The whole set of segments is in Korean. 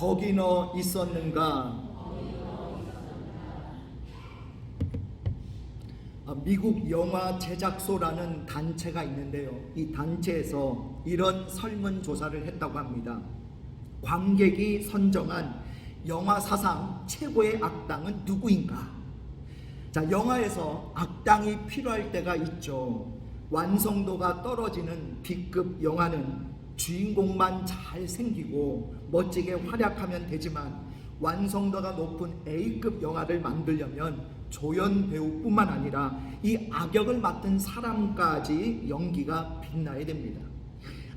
거기 너 있었는가? 미국 영화 제작소라는 단체가 있는데요. 이 단체에서 이런 설문조사를 했다고 합니다. 관객이 선정한 영화 사상 최고의 악당은 누구인가? 자, 영화에서 악당이 필요할 때가 있죠. 완성도가 떨어지는 B급 영화는 주인공만 잘 생기고 멋지게 활약하면 되지만, 완성도가 높은 A급 영화를 만들려면 조연 배우뿐만 아니라 이 악역을 맡은 사람까지 연기가 빛나야 됩니다.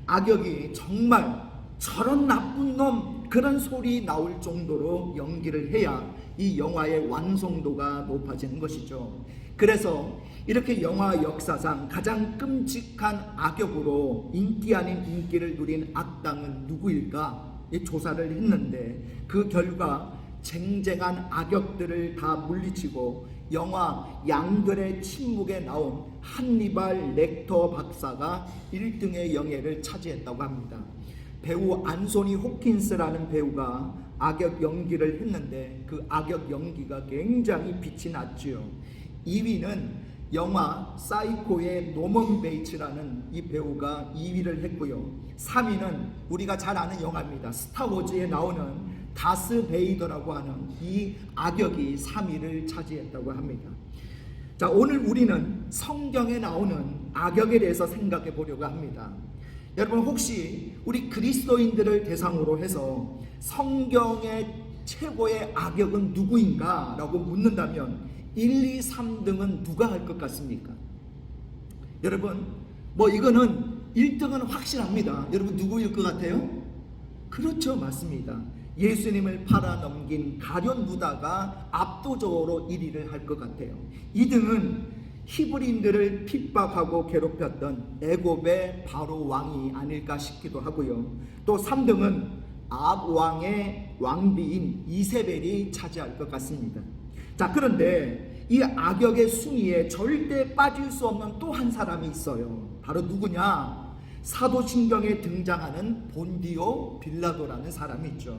악역이 정말 저런 나쁜 놈, 그런 소리 나올 정도로 연기를 해야 이 영화의 완성도가 높아지는 것이죠. 그래서 이렇게 영화 역사상 가장 끔찍한 악역으로 인기 아닌 인기를 누린 악당은 누구일까? 조사를 했는데 그 결과 쟁쟁한 악역들을 다 물리치고 영화 양들의 침묵에 나온 한니발 렉터 박사가 1등의 영예를 차지했다고 합니다. 배우 안소니 호킨스라는 배우가 악역 연기를 했는데 그 악역 연기가 굉장히 빛이 났죠. 2위는 영화 사이코의 노먼 베이츠라는 이 배우가 2위를 했고요. 3위는 우리가 잘 아는 영화입니다. 스타워즈에 나오는 다스 베이더라고 하는 이 악역이 3위를 차지했다고 합니다. 자, 오늘 우리는 성경에 나오는 악역에 대해서 생각해 보려고 합니다. 여러분, 혹시 우리 그리스도인들을 대상으로 해서 성경의 최고의 악역은 누구인가? 라고 묻는다면 1, 2, 3등은 누가 할 것 같습니까? 여러분, 이거는 1등은 확실합니다. 여러분, 누구일 것 같아요? 그렇죠, 맞습니다. 예수님을 팔아넘긴 가룟 유다가 압도적으로 1위를 할 것 같아요. 2등은 히브리인들을 핍박하고 괴롭혔던 애굽의 바로 왕이 아닐까 싶기도 하고요. 또 3등은 아합 왕의 왕비인 이세벨이 차지할 것 같습니다. 자, 그런데 이 악역의 순위에 절대 빠질 수 없는 또 한 사람이 있어요. 바로 누구냐? 사도신경에 등장하는 본디오 빌라도라는 사람이 있죠.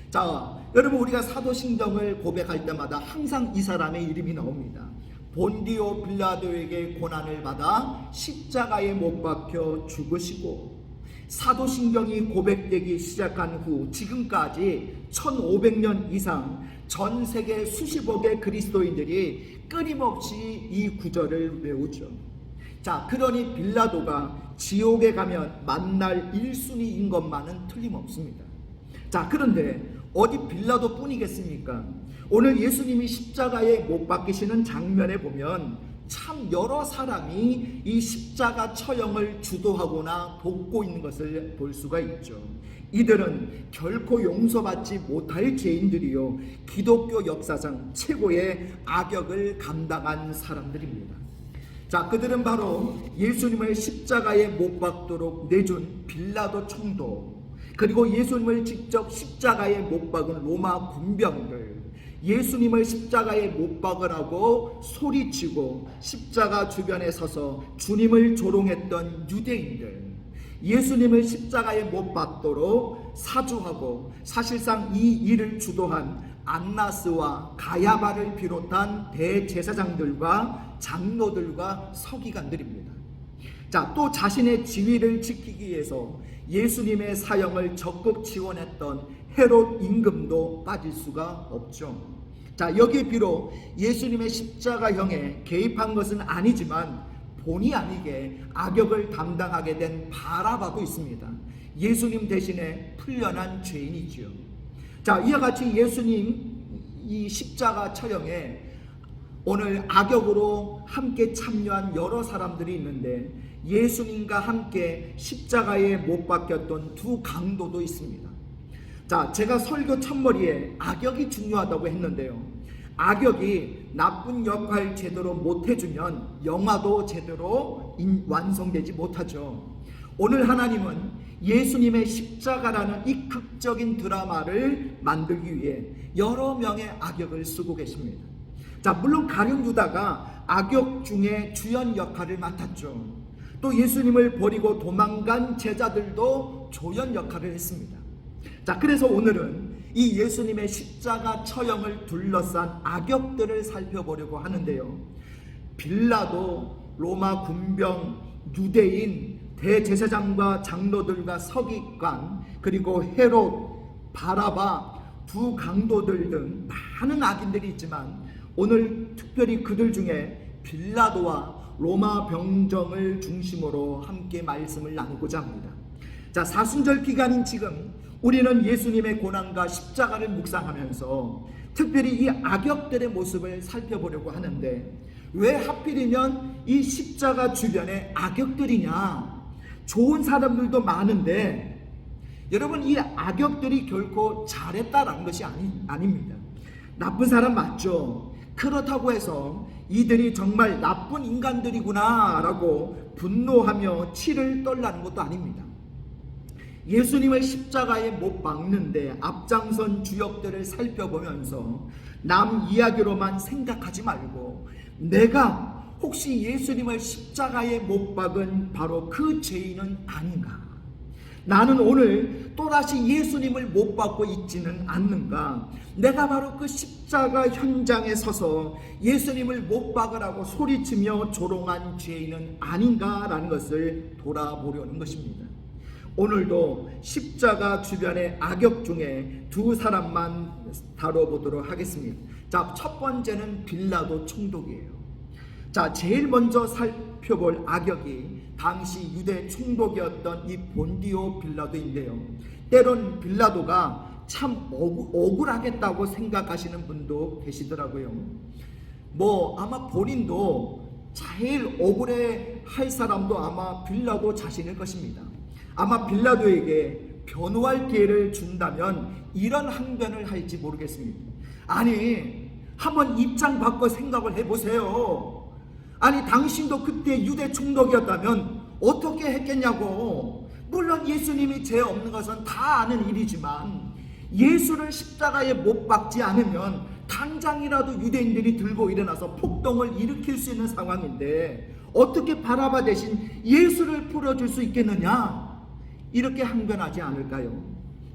자, 여러분, 우리가 사도신경을 고백할 때마다 항상 이 사람의 이름이 나옵니다. 본디오 빌라도에게 고난을 받아 십자가에 못 박혀 죽으시고, 사도신경이 고백되기 시작한 후 지금까지 1500년 이상 전 세계 수십억의 그리스도인들이 끊임없이 이 구절을 외우죠. 자, 그러니 빌라도가 지옥에 가면 만날 1순위인 것만은 틀림없습니다. 자, 그런데 어디 빌라도 뿐이겠습니까? 오늘 예수님이 십자가에 못 박히시는 장면에 보면 참 여러 사람이 이 십자가 처형을 주도하거나 돕고 있는 것을 볼 수가 있죠. 이들은 결코 용서받지 못할 죄인들이요, 기독교 역사상 최고의 악역을 감당한 사람들입니다. 자, 그들은 바로 예수님을 십자가에 못 박도록 내준 빌라도 총독, 그리고 예수님을 직접 십자가에 못 박은 로마 군병들, 예수님을 십자가에 못 박으라고 소리치고 십자가 주변에 서서 주님을 조롱했던 유대인들, 예수님을 십자가에 못 박도록 사주하고 사실상 이 일을 주도한 안나스와 가야바를 비롯한 대제사장들과 장로들과 서기관들입니다. 자, 또 자신의 지위를 지키기 위해서 예수님의 사형을 적극 지원했던 헤롯 임금도 빠질 수가 없죠. 자, 여기에 비록 예수님의 십자가형에 개입한 것은 아니지만 본의 아니게 악역을 담당하게 된 바라바도 있습니다. 예수님 대신에 풀려난 죄인이지요. 자, 이와 같이 예수님 이 십자가 처형에 오늘 악역으로 함께 참여한 여러 사람들이 있는데, 예수님과 함께 십자가에 못 박혔던 두 강도도 있습니다. 자, 제가 설교 첫머리에 악역이 중요하다고 했는데요, 악역이 나쁜 역할 제대로 못해주면 영화도 제대로 완성되지 못하죠. 오늘 하나님은 예수님의 십자가라는 이 극적인 드라마를 만들기 위해 여러 명의 악역을 쓰고 계십니다. 자, 물론 가룟 유다가 악역 중에 주연 역할을 맡았죠. 또 예수님을 버리고 도망간 제자들도 조연 역할을 했습니다. 자, 그래서 오늘은 이 예수님의 십자가 처형을 둘러싼 악역들을 살펴보려고 하는데요. 빌라도, 로마 군병, 유대인, 대제사장과 장로들과 서기관, 그리고 헤롯, 바라바, 두 강도들 등 많은 악인들이 있지만 오늘 특별히 그들 중에 빌라도와 로마 병정을 중심으로 함께 말씀을 나누고자 합니다. 자, 사순절 기간인 지금 우리는 예수님의 고난과 십자가를 묵상하면서 특별히 이 악역들의 모습을 살펴보려고 하는데, 왜 하필이면 이 십자가 주변에 악역들이냐? 좋은 사람들도 많은데 여러분, 이 악역들이 결코 잘했다라는 것이 아닙니다. 나쁜 사람 맞죠? 그렇다고 해서 이들이 정말 나쁜 인간들이구나 라고 분노하며 치를 떨라는 것도 아닙니다. 예수님을 십자가에 못 박는데 앞장선 주역들을 살펴보면서 남 이야기로만 생각하지 말고, 내가 혹시 예수님을 십자가에 못 박은 바로 그 죄인은 아닌가? 나는 오늘 또다시 예수님을 못 박고 있지는 않는가? 내가 바로 그 십자가 현장에 서서 예수님을 못 박으라고 소리치며 조롱한 죄인은 아닌가라는 것을 돌아보려는 것입니다. 오늘도 십자가 주변의 악역 중에 두 사람만 다뤄보도록 하겠습니다. 자, 첫 번째는 빌라도 총독이에요. 자, 제일 먼저 살펴볼 악역이 당시 유대 총독이었던 이 본디오 빌라도인데요. 때론 빌라도가 참 억울하겠다고 생각하시는 분도 계시더라고요. 아마 본인도 제일 억울해 할 사람도 아마 빌라도 자신일 것입니다. 아마 빌라도에게 변호할 기회를 준다면 이런 항변을 할지 모르겠습니다. 아니, 한번 입장 바꿔 생각을 해보세요. 아니, 당신도 그때 유대 총독이었다면 어떻게 했겠냐고. 물론 예수님이 죄 없는 것은 다 아는 일이지만 예수를 십자가에 못 박지 않으면 당장이라도 유대인들이 들고 일어나서 폭동을 일으킬 수 있는 상황인데 어떻게 바라바 대신 예수를 풀어줄 수 있겠느냐? 이렇게 항변하지 않을까요?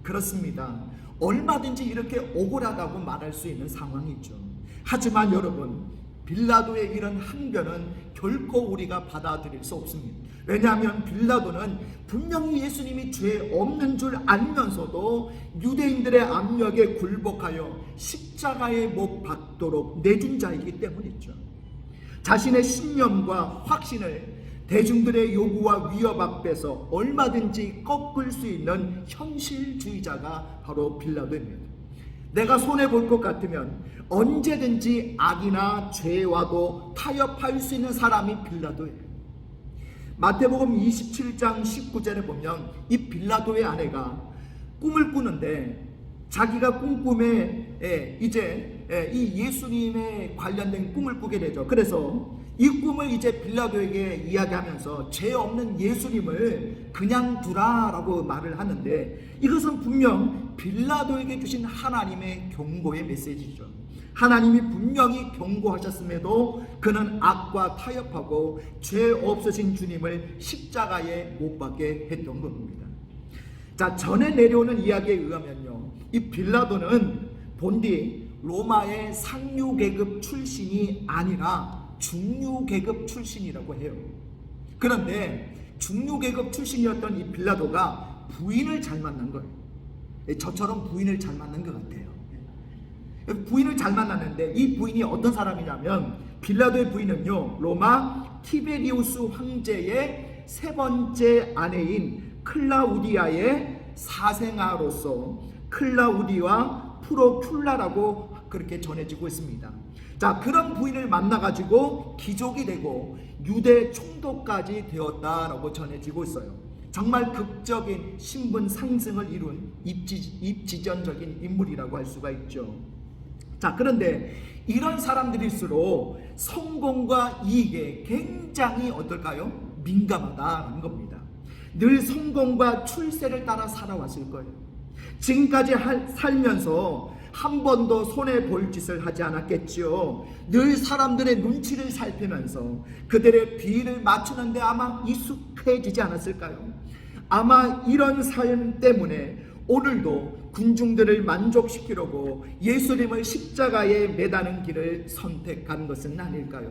그렇습니다. 얼마든지 이렇게 억울하다고 말할 수 있는 상황이죠. 하지만 여러분, 빌라도의 이런 항변은 결코 우리가 받아들일 수 없습니다. 왜냐하면 빌라도는 분명히 예수님이 죄 없는 줄 알면서도 유대인들의 압력에 굴복하여 십자가에 못 박도록 내준 자이기 때문이죠. 자신의 신념과 확신을 대중들의 요구와 위협 앞에서 얼마든지 꺾을 수 있는 현실주의자가 바로 빌라도입니다. 내가 손해볼 것 같으면 언제든지 악이나 죄와도 타협할 수 있는 사람이 빌라도예요. 마태복음 27장 19절에 보면 이 빌라도의 아내가 꿈을 꾸는데 자기가 꾼 꿈에 이제 이 예수님에 관련된 꿈을 꾸게 되죠. 그래서 이 꿈을 이제 빌라도에게 이야기하면서 죄 없는 예수님을 그냥 두라라고 말을 하는데, 이것은 분명 빌라도에게 주신 하나님의 경고의 메시지죠. 하나님이 분명히 경고하셨음에도 그는 악과 타협하고 죄 없으신 주님을 십자가에 못 박게 했던 겁니다. 자, 전에 내려오는 이야기에 의하면요, 이 빌라도는 본디 로마의 상류계급 출신이 아니라 중류계급 출신이라고 해요. 그런데 중류계급 출신이었던 이 빌라도가 부인을 잘 만난 거예요. 저처럼 부인을 잘 만난 것 같아요. 부인을 잘 만났는데 이 부인이 어떤 사람이냐면, 빌라도의 부인은요, 로마 티베리우스 황제의 세 번째 아내인 클라우디아의 사생아로서 클라우디와 프로큘라라고 그렇게 전해지고 있습니다. 자, 그런 부인을 만나가지고 귀족이 되고 유대 총독까지 되었다라고 전해지고 있어요. 정말 극적인 신분 상승을 이룬 입지전적인 인물이라고 할 수가 있죠. 자, 그런데 이런 사람들일수록 성공과 이익에 굉장히 어떨까요? 민감하다는 겁니다. 늘 성공과 출세를 따라 살아왔을 거예요. 지금까지 살면서 한 번도 손해볼 짓을 하지 않았겠지요. 늘 사람들의 눈치를 살피면서 그들의 비위를 맞추는데 아마 익숙해지지 않았을까요? 아마 이런 삶 때문에 오늘도 군중들을 만족시키려고 예수님을 십자가에 매다는 길을 선택한 것은 아닐까요?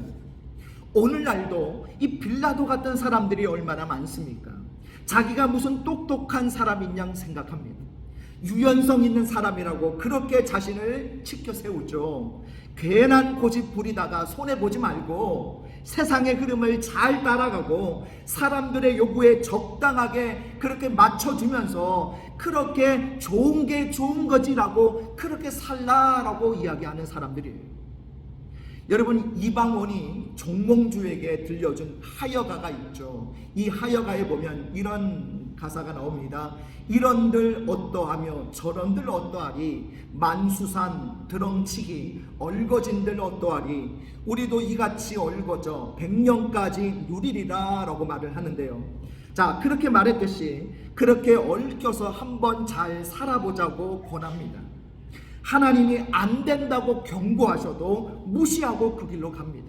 오늘날도 이 빌라도 같은 사람들이 얼마나 많습니까? 자기가 무슨 똑똑한 사람인 양 생각합니다. 유연성 있는 사람이라고 그렇게 자신을 치켜 세우죠. 괜한 고집 부리다가 손해보지 말고 세상의 흐름을 잘 따라가고 사람들의 요구에 적당하게 그렇게 맞춰주면서 그렇게 좋은 게 좋은 거지라고 그렇게 살라라고 이야기하는 사람들이에요. 여러분, 이방원이 종몽주에게 들려준 하여가가 있죠. 이 하여가에 보면 이런 가사가 나옵니다. 이런들 어떠하며 저런들 어떠하리, 만수산 드렁치기 얼거진들 어떠하리, 우리도 이같이 얼거져 100년까지 누리리라 라고 말을 하는데요. 자, 그렇게 말했듯이 그렇게 얽혀서 한번 잘 살아보자고 권합니다. 하나님이 안 된다고 경고하셔도 무시하고 그 길로 갑니다.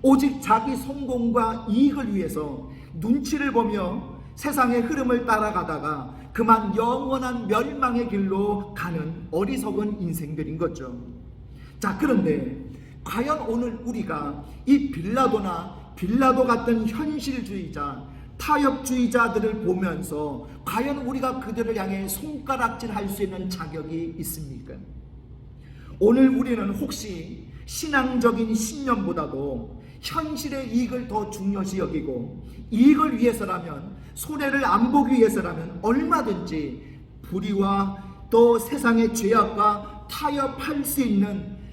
오직 자기 성공과 이익을 위해서 눈치를 보며 세상의 흐름을 따라가다가 그만 영원한 멸망의 길로 가는 어리석은 인생들인 거죠. 자, 그런데 과연 오늘 우리가 이 빌라도 같은 현실주의자, 타협주의자들을 보면서 과연 우리가 그들을 향해 손가락질할 수 있는 자격이 있습니까? 오늘 우리는 혹시 신앙적인 신념보다도 현실의 이익을 더 중요시 여기고 이익을 위해서라면, 손해를 안 보기 위해서라면 얼마든지 불의와 또 세상의 죄악과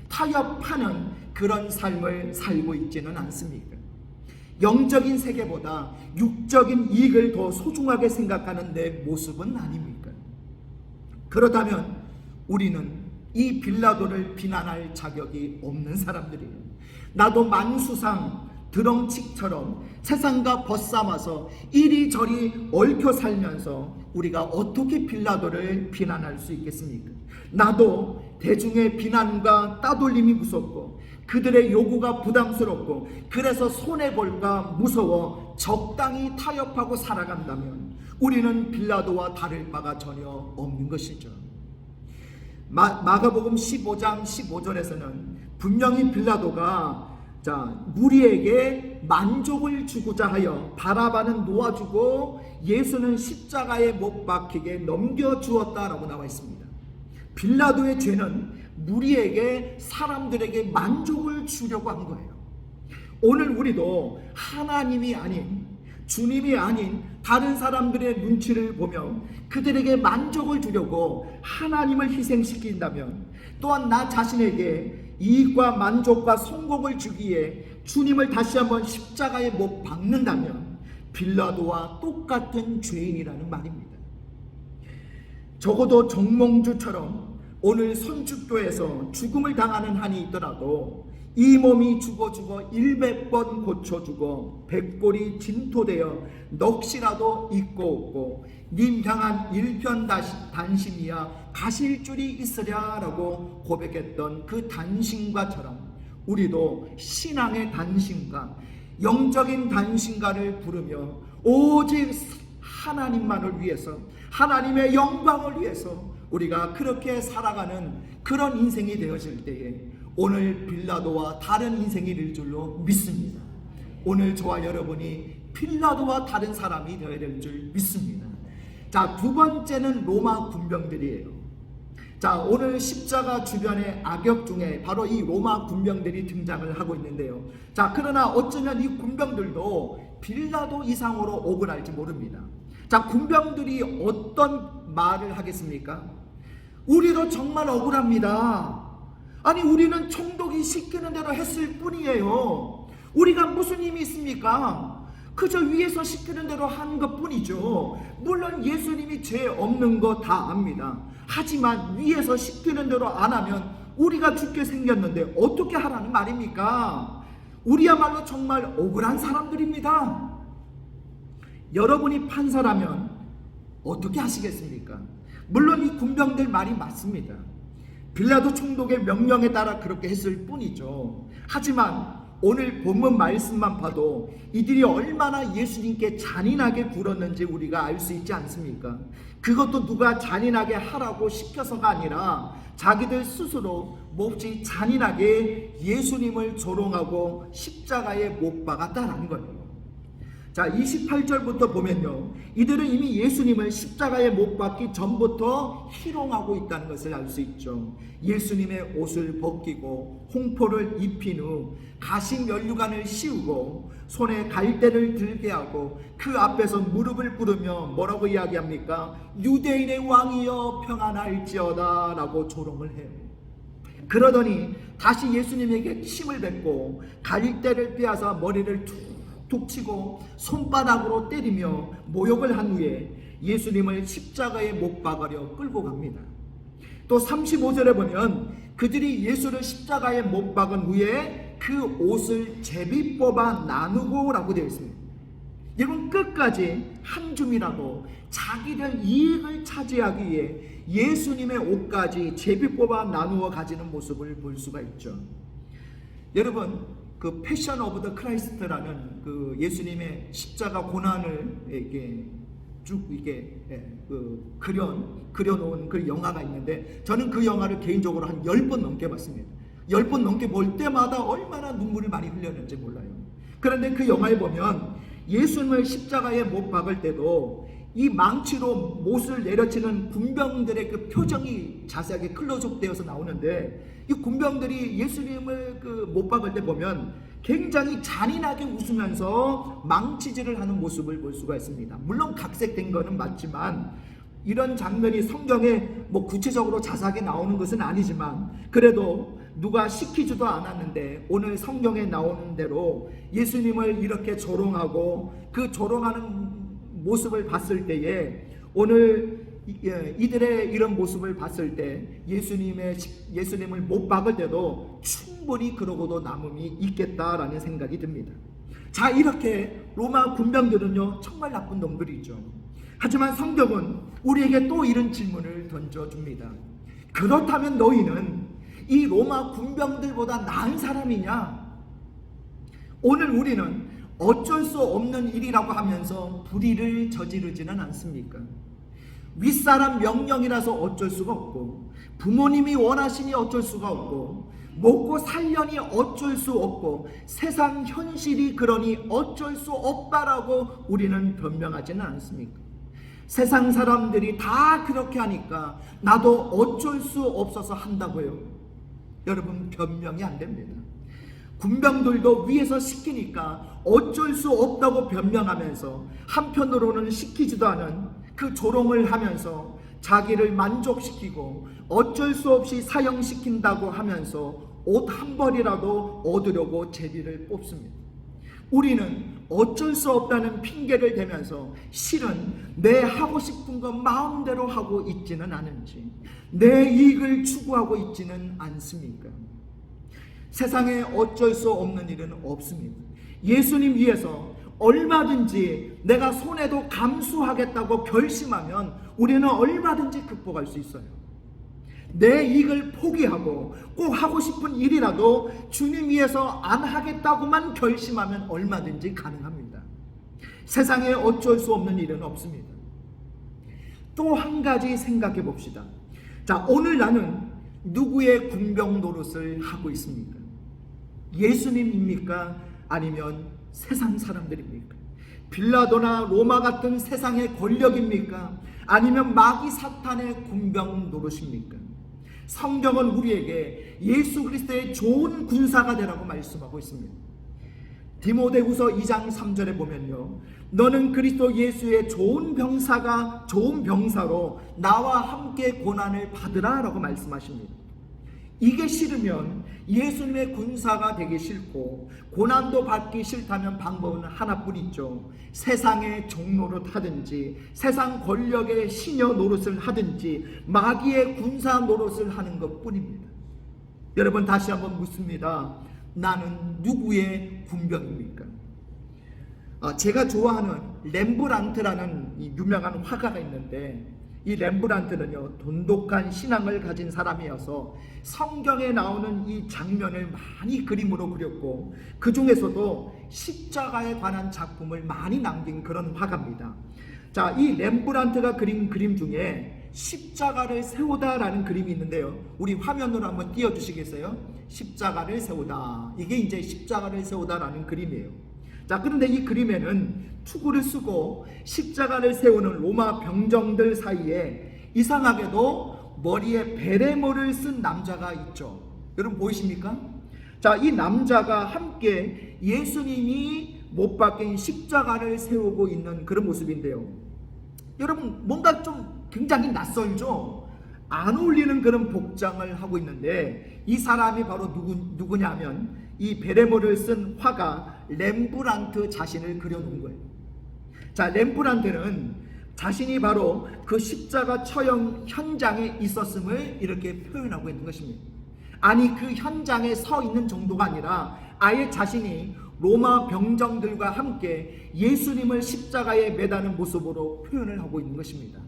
타협하는 그런 삶을 살고 있지는 않습니까? 영적인 세계보다 육적인 이익을 더 소중하게 생각하는 내 모습은 아닙니까? 그렇다면 우리는 이 빌라도를 비난할 자격이 없는 사람들이에요. 나도 만수상 드렁치처럼 세상과 벗삼아서 이리저리 얽혀 살면서 우리가 어떻게 빌라도를 비난할 수 있겠습니까? 나도 대중의 비난과 따돌림이 무섭고 그들의 요구가 부담스럽고 그래서 손해볼까 무서워 적당히 타협하고 살아간다면 우리는 빌라도와 다를 바가 전혀 없는 것이죠. 마가복음 15장 15절에서는 분명히 빌라도가 무리에게 만족을 주고자 하여 바라바는 놓아주고 예수는 십자가에 못 박히게 넘겨주었다라고 나와 있습니다. 빌라도의 죄는 무리에게, 사람들에게 만족을 주려고 한 거예요. 오늘 우리도 하나님이 아닌, 주님이 아닌 다른 사람들의 눈치를 보며 그들에게 만족을 주려고 하나님을 희생시킨다면, 또한 나 자신에게 이익과 만족과 성공을 주기에 주님을 다시 한번 십자가에 못 박는다면 빌라도와 똑같은 죄인이라는 말입니다. 적어도 정몽주처럼 오늘 선축교에서 죽음을 당하는 한이 있더라도 이 몸이 죽어 100번 고쳐 죽어 100골이 진토되어 넋이라도 있고 없고 님 향한 일편단심이야 가실 줄이 있으랴라고 고백했던 그 단심과처럼 우리도 신앙의 단심과 영적인 단심가를 부르며 오직 하나님만을 위해서, 하나님의 영광을 위해서 우리가 그렇게 살아가는 그런 인생이 되어질 때에 오늘 빌라도와 다른 인생이 될 줄로 믿습니다. 오늘 저와 여러분이 빌라도와 다른 사람이 되어야 될 줄 믿습니다. 자, 두 번째는 로마 군병들이에요. 자, 오늘 십자가 주변의 악역 중에 바로 이 로마 군병들이 등장을 하고 있는데요. 자, 그러나 어쩌면 이 군병들도 빌라도 이상으로 억울할지 모릅니다. 자, 군병들이 어떤 말을 하겠습니까? 우리도 정말 억울합니다. 아니, 우리는 총독이 시키는 대로 했을 뿐이에요. 우리가 무슨 힘이 있습니까? 그저 위에서 시키는 대로 한 것뿐이죠. 물론 예수님이 죄 없는 거 다 압니다. 하지만 위에서 시키는 대로 안 하면 우리가 죽게 생겼는데 어떻게 하라는 말입니까? 우리야말로 정말 억울한 사람들입니다. 여러분이 판사라면 어떻게 하시겠습니까? 물론 이 군병들 말이 맞습니다. 빌라도 총독의 명령에 따라 그렇게 했을 뿐이죠. 하지만 오늘 본문 말씀만 봐도 이들이 얼마나 예수님께 잔인하게 굴었는지 우리가 알 수 있지 않습니까? 그것도 누가 잔인하게 하라고 시켜서가 아니라 자기들 스스로 몹시 잔인하게 예수님을 조롱하고 십자가에 못 박았다라는 거예요. 자, 28절부터 보면요, 이들은 이미 예수님을 십자가에 못 박기 전부터 희롱하고 있다는 것을 알 수 있죠. 예수님의 옷을 벗기고 홍포를 입힌 후 가시 면류관을 씌우고 손에 갈대를 들게 하고 그 앞에서 무릎을 꿇으며 뭐라고 이야기합니까? 유대인의 왕이여 평안할지어다 라고 조롱을 해요. 그러더니 다시 예수님에게 침을 뱉고 갈대를 빼앗아 머리를 툭 치고 손바닥으로 때리며 모욕을 한 후에 예수님을 십자가에 못 박으려 끌고 갑니다. 또 35절에 보면 그들이 예수를 십자가에 못 박은 후에 그 옷을 제비 뽑아 나누고 라고 되어 있습니다. 여러분, 끝까지 한 줌이라도 자기들 이익을 차지하기 위해 예수님의 옷까지 제비 뽑아 나누어 가지는 모습을 볼 수가 있죠. 여러분, 그 패션 오브 더 크라이스트라는 그 예수님의 십자가 고난을 이렇게 쭉 이게 그려놓은 그 영화가 있는데, 저는 그 영화를 개인적으로 한 10번 넘게 봤습니다. 10번 넘게 볼 때마다 얼마나 눈물을 많이 흘렸는지 몰라요. 그런데 그 영화에 보면 예수님을 십자가에 못 박을 때도 이 망치로 못을 내려치는 군병들의 그 표정이 자세하게 클로즈업 되어서 나오는데, 이 군병들이 예수님을 못 박을 때 보면 굉장히 잔인하게 웃으면서 망치질을 하는 모습을 볼 수가 있습니다. 물론 각색된 거는 맞지만 이런 장면이 성경에 구체적으로 자세하게 나오는 것은 아니지만, 그래도 누가 시키지도 않았는데 오늘 성경에 나오는 대로 예수님을 이렇게 조롱하고 그 조롱하는 모습을 봤을 때에, 오늘 이들의 이런 모습을 봤을 때 예수님을 못 박을 때도 충분히 그러고도 남음이 있겠다라는 생각이 듭니다. 자, 이렇게 로마 군병들은요 정말 나쁜 놈들이죠. 하지만 성경은 우리에게 또 이런 질문을 던져줍니다. 그렇다면 너희는 이 로마 군병들보다 나은 사람이냐? 오늘 우리는 어쩔 수 없는 일이라고 하면서 불의를 저지르지는 않습니까? 윗사람 명령이라서 어쩔 수가 없고, 부모님이 원하시니 어쩔 수가 없고, 먹고 살려니 어쩔 수 없고, 세상 현실이 그러니 어쩔 수 없다라고 우리는 변명하지는 않습니까? 세상 사람들이 다 그렇게 하니까 나도 어쩔 수 없어서 한다고요. 여러분, 변명이 안 됩니다. 군병들도 위에서 시키니까 어쩔 수 없다고 변명하면서 한편으로는 시키지도 않은 그 조롱을 하면서 자기를 만족시키고 어쩔 수 없이 사형시킨다고 하면서 옷 한 벌이라도 얻으려고 제비를 뽑습니다. 우리는 어쩔 수 없다는 핑계를 대면서 실은 내 하고 싶은 것 마음대로 하고 있지는 않은지, 내 이익을 추구하고 있지는 않습니까? 세상에 어쩔 수 없는 일은 없습니다. 예수님 위해서 얼마든지 내가 손해도 감수하겠다고 결심하면 우리는 얼마든지 극복할 수 있어요. 내 이익을 포기하고 꼭 하고 싶은 일이라도 주님 위해서 안 하겠다고만 결심하면 얼마든지 가능합니다. 세상에 어쩔 수 없는 일은 없습니다. 또 한 가지 생각해 봅시다. 자, 오늘 나는 누구의 군병 노릇을 하고 있습니까? 예수님입니까? 아니면 세상 사람들입니까? 빌라도나 로마 같은 세상의 권력입니까? 아니면 마귀 사탄의 군병 노릇입니까? 성경은 우리에게 예수 그리스도의 좋은 군사가 되라고 말씀하고 있습니다. 디모데후서 2장 3절에 보면요, 너는 그리스도 예수의 좋은 병사로 나와 함께 고난을 받으라 라고 말씀하십니다. 이게 싫으면 예수님의 군사가 되기 싫고 고난도 받기 싫다면 방법은 하나뿐 있죠. 세상의 종노릇 하든지 세상 권력의 시녀 노릇을 하든지 마귀의 군사 노릇을 하는 것뿐입니다. 여러분, 다시 한번 묻습니다. 나는 누구의 군병입니까? 제가 좋아하는 렘브란트라는 유명한 화가가 있는데, 이 렘브란트는요, 돈독한 신앙을 가진 사람이어서 성경에 나오는 이 장면을 많이 그림으로 그렸고, 그 중에서도 십자가에 관한 작품을 많이 남긴 그런 화가입니다. 자, 이 렘브란트가 그린 그림 중에 십자가를 세우다라는 그림이 있는데요, 우리 화면으로 한번 띄워주시겠어요? 십자가를 세우다. 이게 이제 십자가를 세우다라는 그림이에요. 자, 그런데 이 그림에는 투구를 쓰고 십자가를 세우는 로마 병정들 사이에 이상하게도 머리에 베레모를 쓴 남자가 있죠. 여러분 보이십니까? 자, 이 남자가 함께 예수님이 못 박힌 십자가를 세우고 있는 그런 모습인데요, 여러분 뭔가 좀 굉장히 낯설죠? 안 어울리는 그런 복장을 하고 있는데, 이 사람이 바로 누구냐면 이 베레모를 쓴 화가 렘브란트 자신을 그려놓은 거예요. 자, 렘브란트는 자신이 바로 그 십자가 처형 현장에 있었음을 이렇게 표현하고 있는 것입니다. 아니, 그 현장에 서 있는 정도가 아니라 아예 자신이 로마 병정들과 함께 예수님을 십자가에 매다는 모습으로 표현을 하고 있는 것입니다.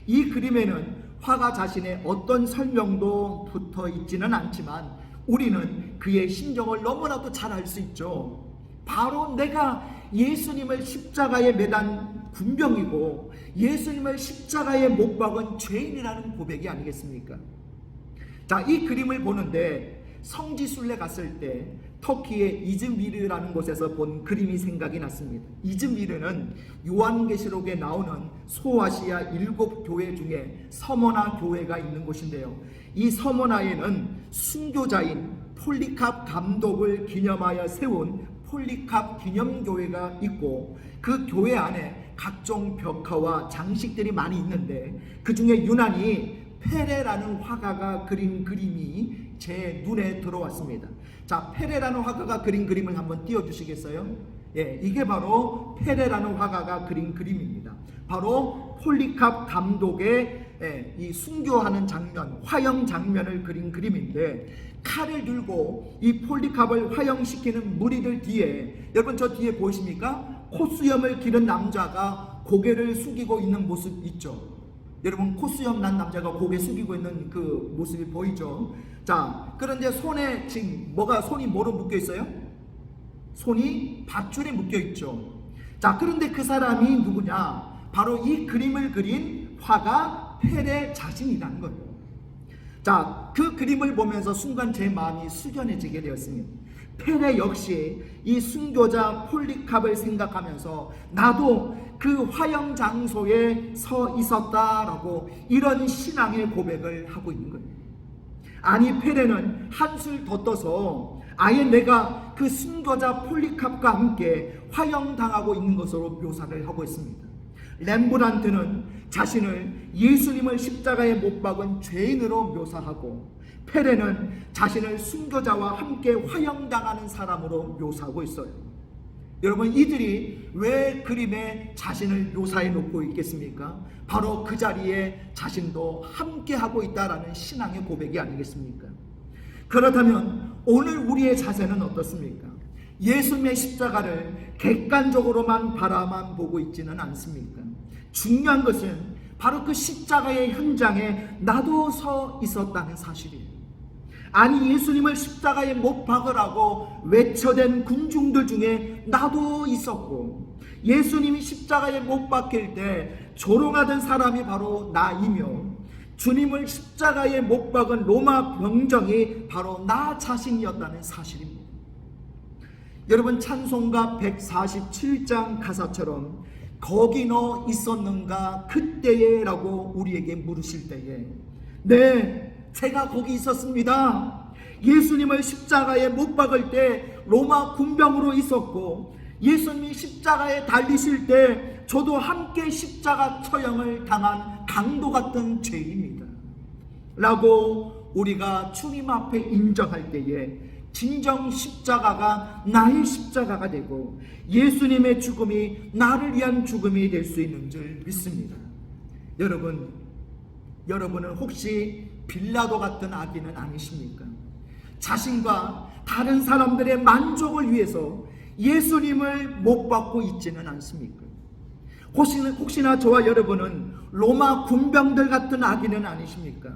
이 그림에는 화가 자신의 어떤 설명도 붙어 있지는 않지만 우리는 그의 심정을 너무나도 잘 알 수 있죠. 바로 내가 예수님을 십자가에 매단 군병이고 예수님을 십자가에 못 박은 죄인이라는 고백이 아니겠습니까? 자, 이 그림을 보는데 성지순례 갔을 때 터키의 이즈미르라는 곳에서 본 그림이 생각이 났습니다. 이즈미르는 요한계시록에 나오는 소아시아 7교회 중에 서머나 교회가 있는 곳인데요, 이 서머나에는 순교자인 폴리캅 감독을 기념하여 세운 폴리캅 기념교회가 있고, 그 교회 안에 각종 벽화와 장식들이 많이 있는데 그 중에 유난히 페레라는 화가가 그린 그림이 제 눈에 들어왔습니다. 자, 페레라는 화가가 그린 그림을 한번 띄워주시겠어요? 예, 이게 바로 페레라는 화가가 그린 그림입니다. 바로 폴리캅 감독의 이 순교하는 장면, 화형 장면을 그린 그림인데, 칼을 들고 이 폴리캅을 화형시키는 무리들 뒤에, 여러분 저 뒤에 보이십니까? 콧수염을 기른 남자가 고개를 숙이고 있는 모습 있죠. 여러분 콧수염 난 남자가 고개 숙이고 있는 그 모습이 보이죠. 자, 그런데 손에 지금 손이 뭐로 묶여 있어요? 손이 밧줄에 묶여 있죠. 자, 그런데 그 사람이 누구냐? 바로 이 그림을 그린 화가 페레 자신이라는 거예요. 자, 그 그림을 보면서 순간 제 마음이 숙연해지게 되었습니다. 페레 역시 이 순교자 폴리캅을 생각하면서 나도 그 화형 장소에 서 있었다라고 이런 신앙의 고백을 하고 있는 거예요. 아니, 페레는 한술 더 떠서 아예 내가 그 순교자 폴리캅과 함께 화형당하고 있는 것으로 묘사를 하고 있습니다. 렘브란트는 자신을 예수님을 십자가에 못 박은 죄인으로 묘사하고, 페레는 자신을 순교자와 함께 화형당하는 사람으로 묘사하고 있어요. 여러분, 이들이 왜 그림에 자신을 묘사해 놓고 있겠습니까? 바로 그 자리에 자신도 함께 하고 있다라는 신앙의 고백이 아니겠습니까? 그렇다면 오늘 우리의 자세는 어떻습니까? 예수님의 십자가를 객관적으로만 바라만 보고 있지는 않습니까? 중요한 것은 바로 그 십자가의 현장에 나도 서 있었다는 사실이에요. 아니, 예수님을 십자가에 못 박으라고 외쳐댄 군중들 중에 나도 있었고, 예수님이 십자가에 못 박힐 때 조롱하던 사람이 바로 나이며, 주님을 십자가에 못 박은 로마 병정이 바로 나 자신이었다는 사실입니다. 여러분, 찬송가 147장 가사처럼 거기 너 있었는가 그때에 라고 우리에게 물으실 때에, 네, 제가 거기 있었습니다. 예수님을 십자가에 못 박을 때 로마 군병으로 있었고, 예수님이 십자가에 달리실 때 저도 함께 십자가 처형을 당한 강도 같은 죄인입니다 라고 우리가 주님 앞에 인정할 때에 진정 십자가가 나의 십자가가 되고 예수님의 죽음이 나를 위한 죽음이 될 수 있는 줄 믿습니다. 여러분은 혹시 빌라도 같은 악인은 아니십니까? 자신과 다른 사람들의 만족을 위해서 예수님을 못 받고 있지는 않습니까? 혹시나 저와 여러분은 로마 군병들 같은 악인은 아니십니까?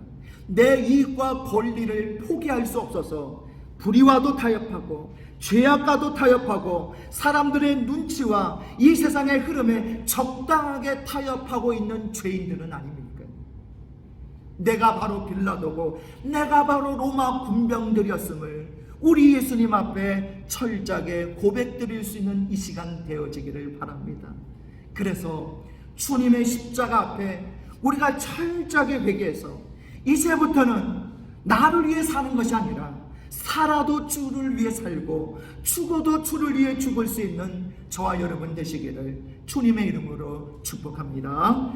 내 이익과 권리를 포기할 수 없어서 불의와도 타협하고 죄악과도 타협하고 사람들의 눈치와 이 세상의 흐름에 적당하게 타협하고 있는 죄인들은 아닙니까? 내가 바로 빌라도고 내가 바로 로마 군병들이었음을 우리 예수님 앞에 철저하게 고백드릴 수 있는 이 시간 되어지기를 바랍니다. 그래서 주님의 십자가 앞에 우리가 철저하게 회개해서 이제부터는 나를 위해 사는 것이 아니라 살아도 주를 위해 살고 죽어도 주를 위해 죽을 수 있는 저와 여러분 되시기를 주님의 이름으로 축복합니다.